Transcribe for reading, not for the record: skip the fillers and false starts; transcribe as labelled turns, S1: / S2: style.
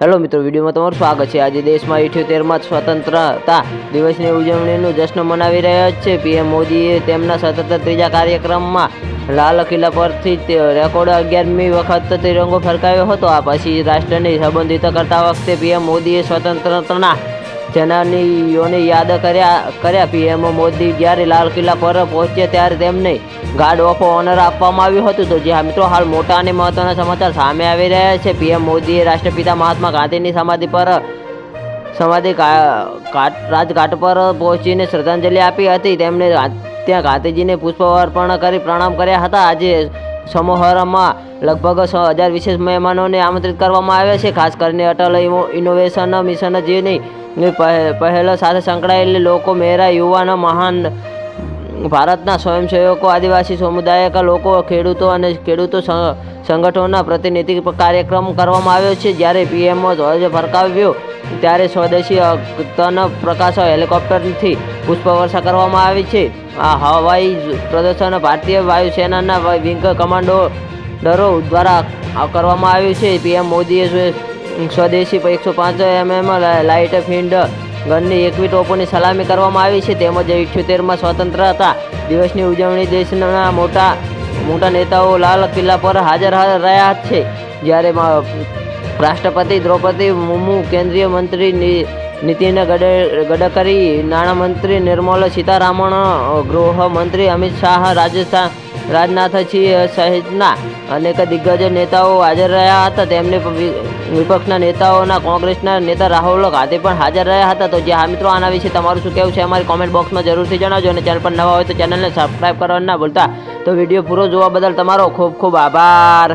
S1: Hello મિત્રો, વિડીયોમાં તમારું સ્વાગત છે। આજે દેશમાં 78માં સ્વતંત્રતા દિવસની ઉજવણીનું જશ્ન મનાવી રહ્યા છે। પીએમ મોદીએ તેમના સતત ત્રીજા કાર્યક્રમમાં લાલ કિલ્લા પરથી રેકોર્ડ 11મી વખત તિરંગો ફરકાવ્યો હતો। આ પછી રાષ્ટ્રને સંબોધિત કરતા વખતે પીએમ મોદીએ સ્વતંત્રતાના સેનાનીઓને યાદ કર્યા। પીએમ મોદી જ્યારે લાલ કિલ્લા પર પહોંચ્યા ત્યારે તેમને ગાર્ડ ઓફ ઓનર આપવામાં આવ્યું હતું। તો જે મિત્રો હાલ મોટા અને મહત્વના સમાચાર સામે આવી રહ્યા છે। પીએમ મોદીએ રાષ્ટ્રપિતા મહાત્મા ગાંધીની સમાધિ રાજઘાટ પર પહોંચીને શ્રદ્ધાંજલિ આપી હતી। તેમણે ત્યાં ગાંધીજીને પુષ્પ અર્પણ કરી પ્રણામ કર્યા હતા। આજે સમારોહમાં લગભગ 6000 વિશેષ મહેમાનોને આમંત્રિત કરવામાં આવ્યા છે। ખાસ કરીને અટલ ઇનોવેશન મિશન જેની પહેલ સાથે સંકળાયેલા લોકો, મેરા યુવાનો, મહાન ભારતના સ્વયંસેવકો, આદિવાસી સમુદાયક લોકો, ખેડૂતો અને ખેડૂતો સંગઠનોના પ્રતિનિધિ કાર્યક્રમ કરવામાં આવ્યો છે। જ્યારે પીએમ ધ્વજ ફરકાવ્યો ત્યારે સ્વદેશી તન પ્રકાશ હેલિકોપ્ટરથી પુષ્પવર્ષા કરવામાં આવી છે। આ હવાઈ પ્રદર્શન ભારતીય વાયુસેનાના વિંગ કમાન્ડરો દ્વારા કરવામાં આવ્યું છે। પીએમ મોદીએ સ્વદેશી 105mm લાઇટ ફીલ્ડ ગનની 21 તોપોની સલામી કરવામાં આવી છે। તેમજ 78માં સ્વતંત્રતા દિવસની ઉજવણી દેશના મોટા નેતાઓ લાલ કિલ્લા પર હાજર રહ્યા છે। જ્યારે રાષ્ટ્રપતિ દ્રૌપદી મુર્મુ, કેન્દ્રીય મંત્રી નીતિન ગડકરી, નાણામંત્રી નિર્મલા સીતારામન, ગૃહમંત્રી અમિત શાહ, રાજનાથસિંહ સહિતના અનેક દિગ્ગજ નેતાઓ હાજર રહ્યા હતા। તેમને વિપક્ષના નેતાઓના કોંગ્રેસના નેતા રાહુલ ગાંધી પણ હાજર રહ્યા હતા। તો જે હા મિત્રો, આના વિશે તમારું શું કહેવું છે અમારી કોમેન્ટ બોક્સમાં જરૂરથી જણાવજો અને ચેનલ પર નવા હોય તો ચેનલને સબસ્ક્રાઈબ કરવાનું ના ભૂલતા। તો વિડીયો પૂરો જોવા બદલ તમારો ખૂબ ખૂબ આભાર।